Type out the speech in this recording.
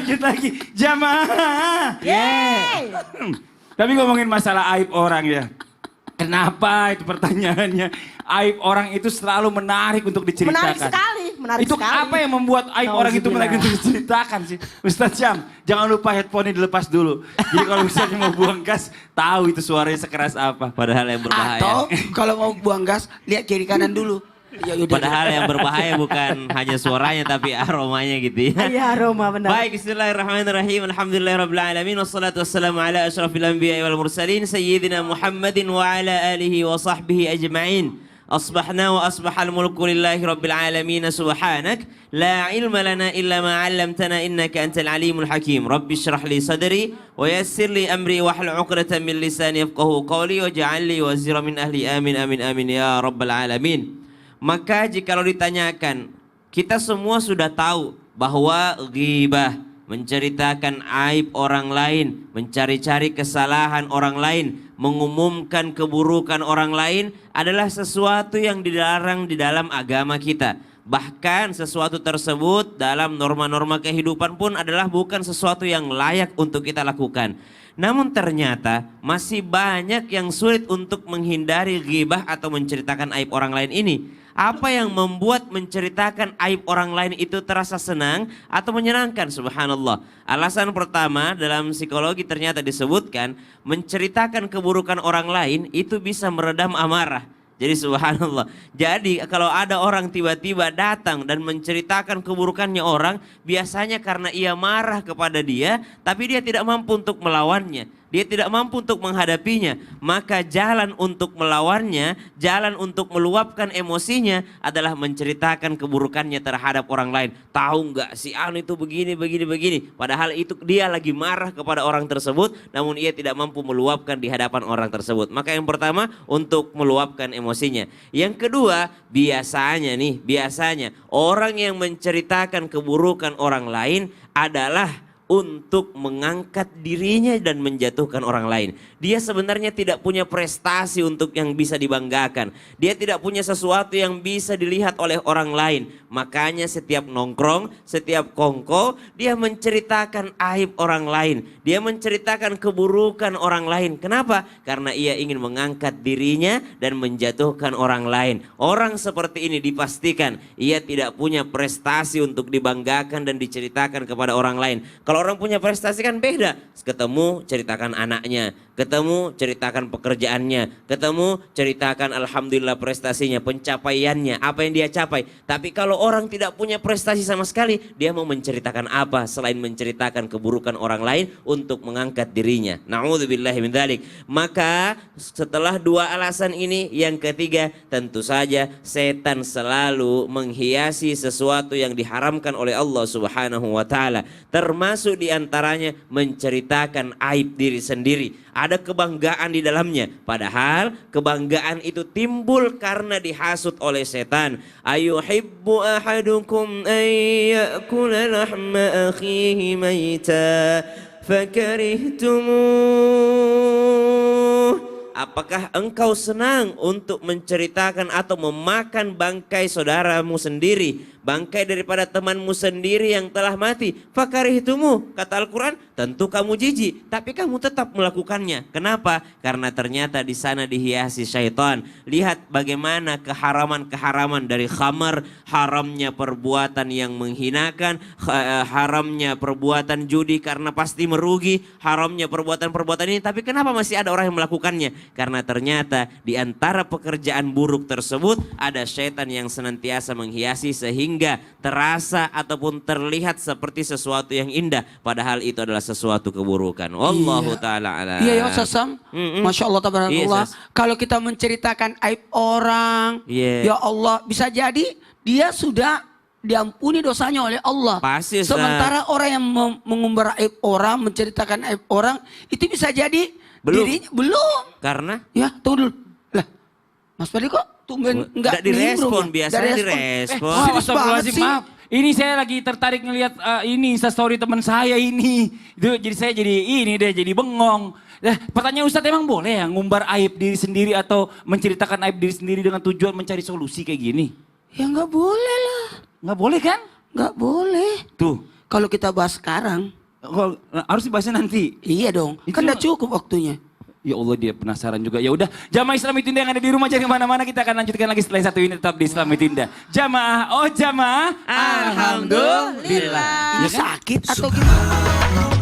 lanjut lagi. Jamaah. Yeay. Tapi ngomongin masalah aib orang ya. Kenapa itu pertanyaannya? Aib orang itu selalu menarik untuk diceritakan. Menarik sekali, menarik itu sekali. apa yang membuat aib orang itu menarik untuk diceritakan sih? Ustadz Syam, jangan lupa headphone-nya dilepas dulu. Jadi kalau misalnya mau buang gas, tahu itu suaranya sekeras apa. Padahal yang berbahaya. Atau kalau mau buang gas, lihat kiri kanan dulu. Ya, udah. Padahal yang berbahaya bukan hanya suaranya tapi aromanya gitu ya. Iya, aroma benar. Baik, bismillahirrahmanirrahim. Alhamdulillahirabbil alamin wassalatu wassalamu ala asyrafil anbiya'i wal mursalin sayyidina Muhammadin wa ala alihi wa sahbihi ajma'in. Asbahna wa asbahal mulku lillahi rabbil alamin. Subhanak la ilma lana illa ma 'allamtana innaka antal alimul hakim. Rabbi shrah li sadri wa yassir li amri wahlul 'uqdatam min lisani yafqahu qawli waj'al li wazira min ahli. Amin amin amin ya rabbal alamin. Maka jikalau ditanyakan, kita semua sudah tahu bahwa ghibah, menceritakan aib orang lain, mencari-cari kesalahan orang lain, mengumumkan keburukan orang lain adalah sesuatu yang dilarang di dalam agama kita. Bahkan sesuatu tersebut dalam norma-norma kehidupan pun adalah bukan sesuatu yang layak untuk kita lakukan. Namun ternyata masih banyak yang sulit untuk menghindari ghibah atau menceritakan aib orang lain ini. Apa yang membuat menceritakan aib orang lain itu terasa senang atau menyenangkan? Subhanallah. Alasan pertama dalam psikologi ternyata disebutkan menceritakan keburukan orang lain itu bisa meredam amarah. Jadi subhanallah. Jadi kalau ada orang tiba-tiba datang dan menceritakan keburukannya orang, biasanya karena ia marah kepada dia, tapi dia tidak mampu untuk melawannya. Dia tidak mampu untuk menghadapinya. Maka jalan untuk melawannya, jalan untuk meluapkan emosinya adalah menceritakan keburukannya terhadap orang lain. Tahu nggak si Anu itu begini, begini, begini. Padahal itu dia lagi marah kepada orang tersebut, namun ia tidak mampu meluapkan di hadapan orang tersebut. Maka yang pertama untuk meluapkan emosinya. Yang kedua, biasanya orang yang menceritakan keburukan orang lain adalah untuk mengangkat dirinya dan menjatuhkan orang lain. Dia sebenarnya tidak punya prestasi untuk yang bisa dibanggakan. Dia tidak punya sesuatu yang bisa dilihat oleh orang lain. Makanya setiap nongkrong, setiap kongko, dia menceritakan aib orang lain. Dia menceritakan keburukan orang lain. Kenapa? Karena ia ingin mengangkat dirinya dan menjatuhkan orang lain. Orang seperti ini dipastikan ia tidak punya prestasi untuk dibanggakan dan diceritakan kepada orang lain. Kalau orang punya prestasi kan beda. Ketemu ceritakan anaknya, ketemu ceritakan pekerjaannya, ketemu ceritakan alhamdulillah prestasinya, pencapaiannya, apa yang dia capai. Tapi kalau orang tidak punya prestasi sama sekali, dia mau menceritakan apa selain menceritakan keburukan orang lain untuk mengangkat dirinya. Na'udzubillahi min dzalik. Maka setelah dua alasan ini, yang ketiga tentu saja setan selalu menghiasi sesuatu yang diharamkan oleh Allah Subhanahu wa taala. Termasuk diantaranya menceritakan aib diri sendiri. Ada kebanggaan di dalamnya. Padahal kebanggaan itu timbul karena dihasut oleh setan. Ayuhibbu ahadukum an ya'kula lahma akhihi maita fakarihtumu. Apakah engkau senang untuk menceritakan atau memakan bangkai saudaramu sendiri, bangkai daripada temanmu sendiri yang telah mati? Fakarihtumu, kata Al-Quran, tentu kamu jijik, tapi kamu tetap melakukannya. Kenapa? Karena ternyata di sana dihiasi syaitan. Lihat bagaimana keharaman-keharaman dari khamar, haramnya perbuatan yang menghinakan, haramnya perbuatan judi karena pasti merugi, haramnya perbuatan-perbuatan ini. Tapi kenapa masih ada orang yang melakukannya? Karena ternyata di antara pekerjaan buruk tersebut ada syaitan yang senantiasa menghiasi sehingga terasa ataupun terlihat seperti sesuatu yang indah. Padahal itu adalah sesuatu keburukan. Wallahu ta'ala alam. Iya ya Ustaz Sam. Masya Allah tabarakallah. Kalau kita menceritakan aib orang, ya Allah bisa jadi dia sudah diampuni dosanya oleh Allah. Pasti, sementara orang yang mengumbar aib orang, menceritakan aib orang, itu bisa jadi dirinya belum. Karena? Ya tunggu dulu. Lah, Mas Fadli kok tumben enggak direspon, biasanya direspon. Maaf. Ini saya lagi tertarik ngelihat ini Instastory teman saya ini. Itu jadi saya jadi bengong. Nah, pertanyaan Ustadz, emang boleh ya ngumbar aib diri sendiri atau menceritakan aib diri sendiri dengan tujuan mencari solusi kayak gini? Ya nggak boleh lah. Nggak boleh kan? Nggak boleh. Tuh. Kalau kita bahas sekarang, Oh, harus dibahasnya nanti. Iya dong, Itu kan udah cukup waktunya. Ya Allah, dia penasaran juga. Ya udah, jamaah Islam Itinda yang ada di rumah jangan kemana-mana. Kita akan lanjutkan lagi setelah satu ini tetap di Islam Itinda. Jamaah, oh jamaah. Alhamdulillah. Ya sakit atau gimana?